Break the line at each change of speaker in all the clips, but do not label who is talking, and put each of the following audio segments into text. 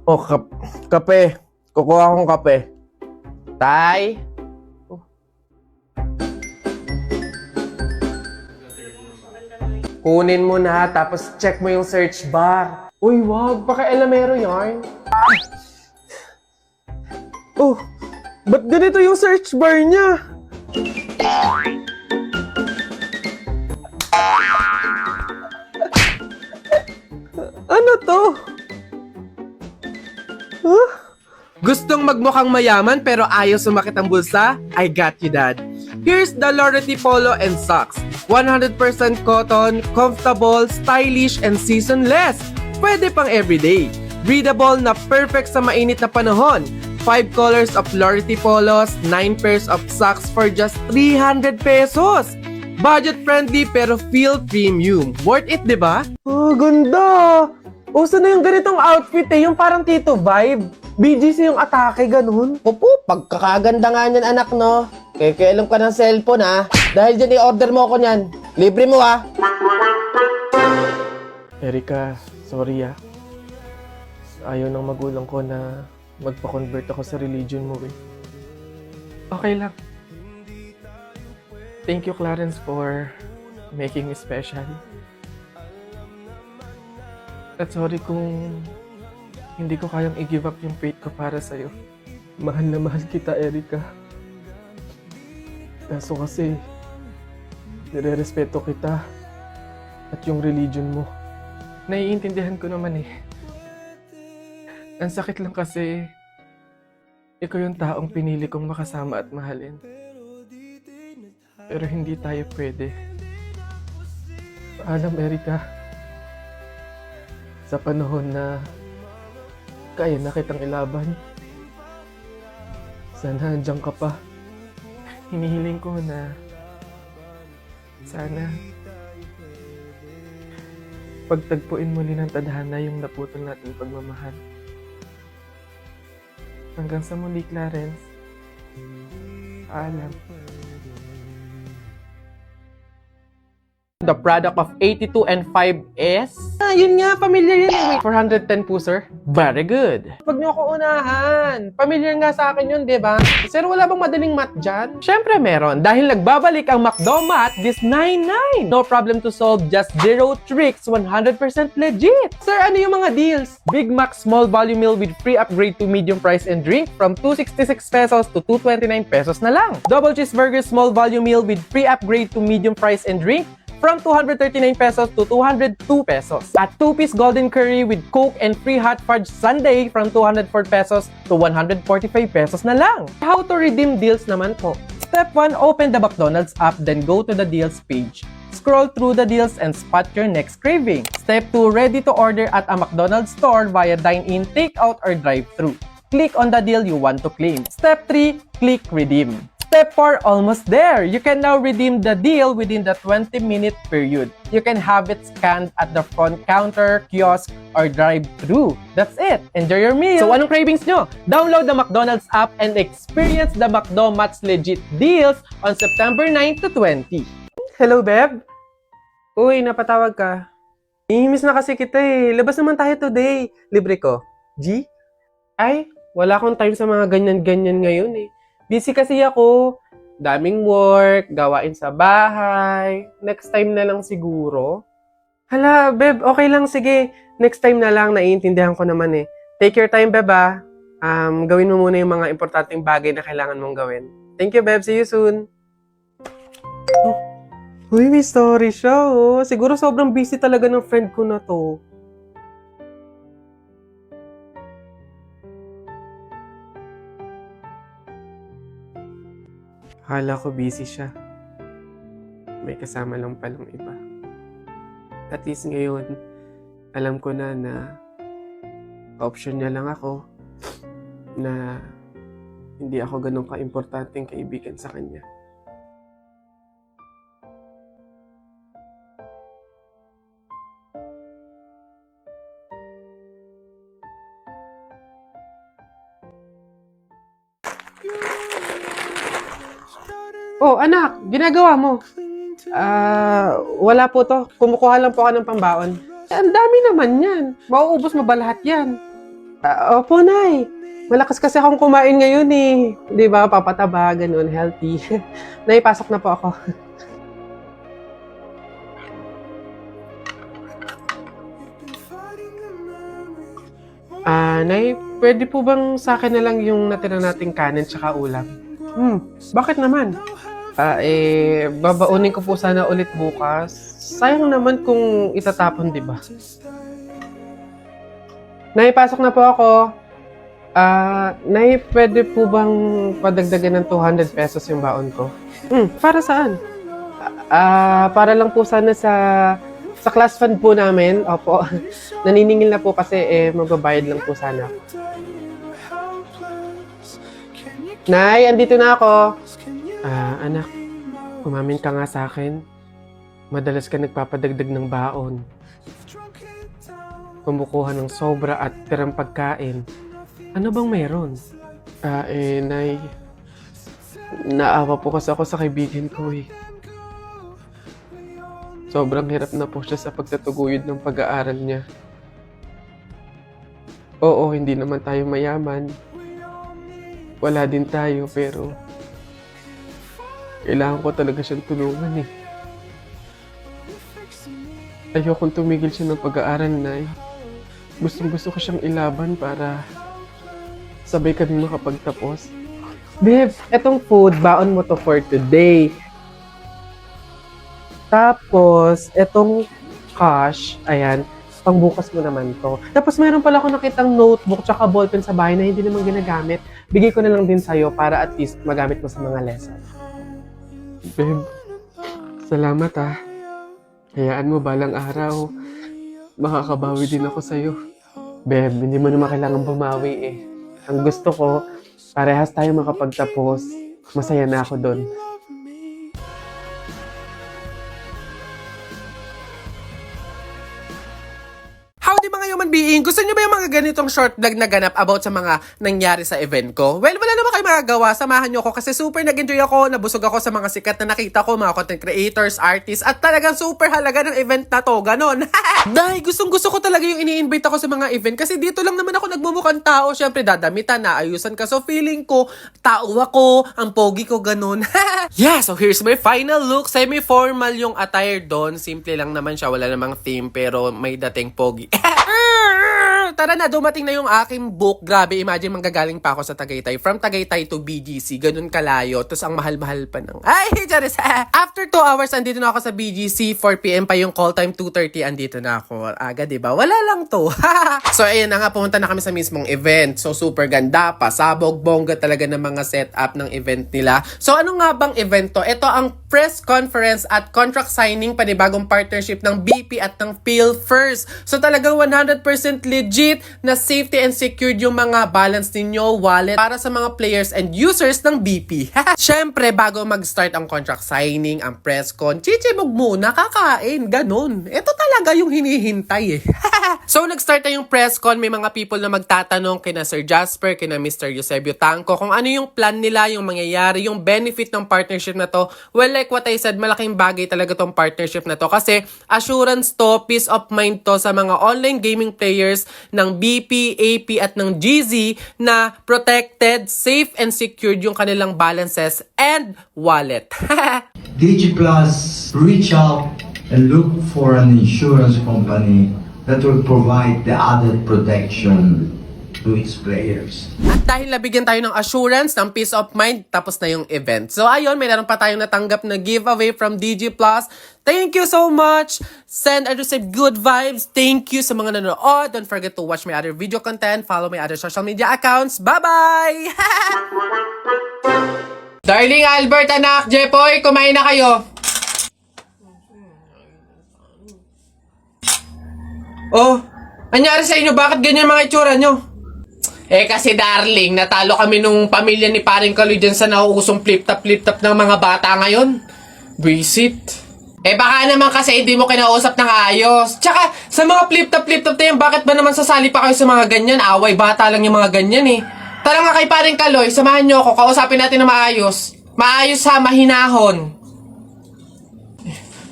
Oh, kape. Kukuha akong kape. Tay? Oh. Kunin mo na, tapos check mo yung search bar. Uy, wag. Paka-elamero yarn. Oh, ba't ganito yung search bar niya? Ano to? Huh? Gustong magmukhang mayaman pero ayaw sumakit ang bulsa? I got you, Dad. Here's the Loreti Polo and Socks. 100% cotton, comfortable, stylish, and seasonless. Pwede pang everyday. Breathable na perfect sa mainit na panahon. 5 colors of Loreti Polos, 9 pairs of socks for just 300 pesos. Budget friendly pero feel premium. Worth it, di ba? Oh, ganda! Uso na yung ganitong outfit eh, yung parang Tito vibe. BGC yung atake, ganun.
Opo, pagkakaganda nga niyan anak no. Kailangan ka ng cellphone ha. Dahil dyan i-order mo ako niyan. Libre mo ha.
Erika, sorry ah. Ayaw ng magulang ko na magpa-convert ako sa religion mo eh. Okay lang. Thank you, Clarence, for making me special. At sorry kung hindi ko kayang i-give up yung faith ko para sa'yo. Mahal na mahal kita, Erika. Kaso kasi, nire-respeto kita at yung religion mo. Naiintindihan ko naman eh. Ang sakit lang kasi, ikaw yung taong pinili kong makasama at mahalin. Pero hindi tayo pwede. Paalam, Erika. Sa panahon na kaya na kitang ilaban, sana andyan ka pa. Hinihiling ko na sana pagtagpuin muli ng tadhana yung naputol nating pagmamahal. Hanggang sa muli, Clarence. Paalam. The product of 82 and 5 is... yun nga, familiar yun. 410 po, sir. Very good. Huwag niyo ako unahan. Familiar nga sa akin yun, di ba? Sir, wala bang madaling mat dyan? Siyempre meron. Dahil nagbabalik ang McDo Mat this 99. No problem to solve, just zero tricks, 100% legit. Sir, ano yung mga deals? Big Mac small volume meal with free upgrade to medium price and drink from 266 pesos to 229 pesos na lang. Double cheeseburger small volume meal with free upgrade to medium price and drink from 239 pesos to 202 pesos. At 2-piece golden curry with Coke and free hot fudge sundae from 204 pesos to 145 pesos na lang. How to redeem deals naman po? Step 1, open the McDonald's app, then go to the deals page. Scroll through the deals and spot your next craving. Step 2, ready to order at a McDonald's store via dine-in, take-out, or drive-thru. Click on the deal you want to claim. Step 3, click redeem. Step 4, almost there! You can now redeem the deal within the 20-minute period. You can have it scanned at the front counter, kiosk, or drive-thru. That's it! Enjoy your meal! So anong cravings nyo? Download the McDonald's app and experience the McDo Mat's legit deals on September 9 to 20. Hello, Beb? Uy, napatawag ka. Ihimiss na kasi kita eh. Labas naman tayo today. Libre ko. G? Ay, wala akong time sa mga ganyan-ganyan ngayon eh. Busy kasi ako. Daming work, gawain sa bahay. Next time na lang siguro. Hala, Beb, okay lang, sige. Next time na lang, naiintindihan ko naman eh. Take your time, Beb ah. Gawin mo muna yung mga importanteng bagay na kailangan mong gawin. Thank you, Beb. See you soon. Oh. Uy, may story siya oh. Siguro sobrang busy talaga ng friend ko na to. Akala ko busy siya. May kasama lang palang iba. At least ngayon, alam ko na option niya lang ako na hindi ako ganun ka-importanteng kaibigan sa kanya. Oh, anak, ginagawa mo? Wala po to. Kumukuha lang po ako ng pambaon. Ang dami naman yan. Mauubos mo ba lahat yan? Opo, Nay. Malakas kasi akong kumain ngayon eh. Di ba, papataba, ganun, healthy. Nay, pasok na po ako. Nay, pwede po bang sa akin na lang yung natira nating kanin tsaka ulam? Bakit naman? Babaunin ko po sana ulit bukas. Sayang naman kung itatapon, di ba? Nay, pasok na po ako. Nay, pwede po bang padagdagan ng 200 pesos yung baon ko? Para saan? Para lang po sana sa class fund po namin. Opo. Naniningil na po kasi magbabayad lang po sana ako. Nay, andito na ako. Anak, umamin ka nga sa akin. Madalas ka nagpapadagdag ng baon. Kumukuha ng sobra at tirang pagkain. Ano bang meron? Nay, naawa po kasi ako sa kaibigan ko eh. Sobrang hirap na po siya sa pagtatuguyod ng pag-aaral niya. Oo, hindi naman tayo mayaman. Wala din tayo, pero kailangan ko talaga siyang tulungan eh. Ayokong tumigil siya ng pag-aaral, Nay. Gustong-gusto ko siyang ilaban para sabay kami makapagtapos. Babe, etong food, baon mo to for today. Tapos, etong cash, ayan, pangbukas mo naman to. Tapos, mayroon pala ako nakitang notebook tsaka ballpen sa bahay na hindi naman ginagamit. Bigay ko na lang din sa'yo para at least magamit mo sa mga lesson. Babe, salamat ah. Hayaan mo balang araw, makakabawi din ako sa'yo. Babe, hindi mo naman kailangan bumawi eh. Ang gusto ko, parehas tayo makapagtapos. Masaya na ako doon. Howdy mga human being! Gusto niyo ba yung mga ganitong short vlog na ganap about sa mga nangyari sa event ko? Well, wala naman kayo magagawa. Samahan niyo ako kasi super nag-enjoy ako. Nabusog ako sa mga sikat na nakita ko, mga content creators, artists, at talagang super halaga ng event na to. Ganon. Dahil gustong-gusto ko talaga yung ini-invite ako sa mga event kasi dito lang naman ako nagmumukhang tao. Siyempre, dadamitan na, ayusan ka. So, feeling ko, tao ako, ang pogi ko, ganon. Yeah, so here's my final look. Semi-formal yung attire doon. Simple lang naman siya. Wala namang theme, pero may dating pogi. Tara na, dumating na yung aking book. Grabe, imagine manggagaling pa ako sa Tagaytay. From Tagaytay to BGC, ganun kalayo. Tapos ang mahal-mahal pa ng... Ay, charis! After 2 hours, andito na ako sa BGC. 4 PM pa yung call time, 2:30, andito na ako. Aga, diba? Wala lang to. So, ayun na nga, pumunta na kami sa mismong event. So, super ganda, pasabog, bongga talaga ng mga setup ng event nila. So, ano nga bang event to? Ito ang press conference at contract signing panibagong partnership ng BP at ng PhilFirst. So, talagang 100% legit na safety and secured yung mga balance ninyo, wallet, para sa mga players and users ng BP. Syempre, bago mag-start ang contract signing, ang press con, chichibog muna, kakain, ganun. Ito talaga yung hinihintay eh. So, nag-start na yung press con, may mga people na magtatanong kina Sir Jasper, kina Mr. Eusebio Tanco, kung ano yung plan nila, yung mangyayari, yung benefit ng partnership na to. Well, like what I said, malaking bagay talaga tong partnership na to kasi assurance to, peace of mind to sa mga online gaming players ng BP, AP at ng GZ na protected, safe and secured yung kanilang balances and wallet.
DigiPlus reach out and look for an insurance company that will provide the added protection to its players.
At dahil nabigyan tayo ng assurance, ng peace of mind, tapos na yung event. So ayun, may naroon pa tayong natanggap na giveaway from DigiPlus. Thank you so much! Send and receive good vibes. Thank you sa mga nanonood. Don't forget to watch my other video content. Follow my other social media accounts. Bye-bye! Darling Albert, anak, Jepoy, kumain na kayo. Oh, anyari sa inyo? Bakit ganyan mga itsura nyo? Kasi darling, natalo kami nung pamilya ni Paring Kaloy dyan sa nauusong flip-top ng mga bata ngayon. Visit. Baka naman kasi hindi mo kinausap ng ayos. Tsaka, sa mga flip-top na yan, bakit ba naman sasali pa kayo sa mga ganyan? Away, bata lang yung mga ganyan eh. Tara nga kay Paring Kaloy, samahan nyo ako, kausapin natin na maayos. Maayos ha, mahinahon.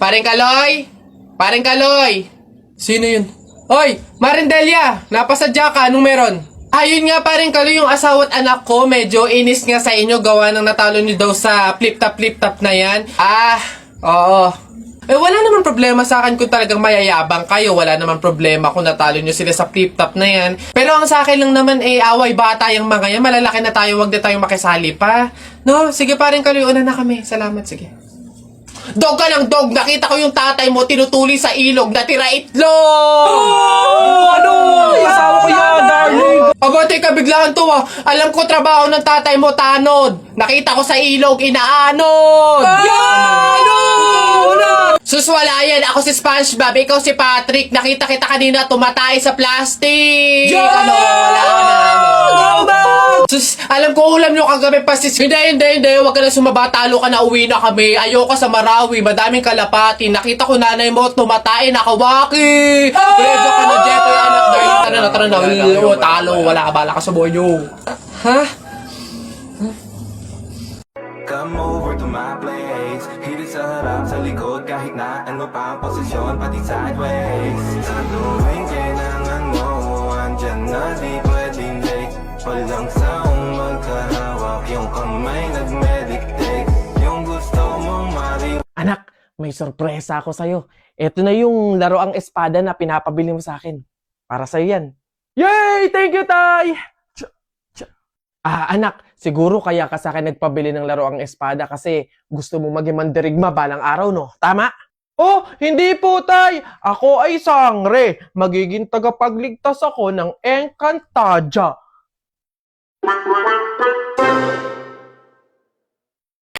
Paring Kaloy? Paring Kaloy? Sino yun? Hoy, Marindelia, napasadya ka, anong meron? Ayun nga pa rin kalo yung asawa at anak ko, medyo inis nga sa inyo, gawa ng natalo nyo daw sa flip-top na yan. Oo. Eh, wala naman problema sa akin kung talagang mayayabang kayo. Wala naman problema kung natalo nyo sila sa flip-top na yan. Pero ang sa akin lang naman, away bata yung mga yan. Malalaki na tayo, wag na tayong makisali pa. No? Sige pa rin kalo, una na kami. Salamat, sige. Dog ka lang, dog! Nakita ko yung tatay mo tinutuli sa ilog, natira itlog!
Ano? Asawa ko yan, darling!
Aba, teka, biglaan to ah. Alam ko trabaho ng tatay mo, tanod. Nakita ko sa ilog, inaanod! Suswala yan, ako si SpongeBob, ikaw si Patrick. Nakita kita kanina tumatay sa plastic! Wala na. Sus, alam ko ulam nyo kagabi pasis. Hindi. Huwag ka na sumaba, talo ka na, uwi na kami. Ayoko sa Marawi, madaming kalapati. Nakita ko nanay mo, tumatay, nakawaki. Pwede ka na, Jetoy, anak. Tara na. Talo, wala ka, bala ka sa buhay nyo. Ha?
Come over to my place. Hilig sa harap, sa likod, kahit na ano pa ang posisyon, pati sideways. Sa tuwing kailangan mo, andyan na, di pwedeng late. Walang saong magkahawak, yung kamay nag-meditate. Yung gusto mong
Anak, may sorpresa ako sa'yo. Ito na yung laroang espada na pinapabili mo sa akin. Para sa'yo yan. Yay! Thank you, Tay! Anak, siguro kaya ka sa akin nagpabili ng laroang espada kasi gusto mo maging mandirigma balang araw, no? Tama? Oh, hindi po, Tay! Ako ay sangre. Magiging tagapagligtas ako ng Encantadia.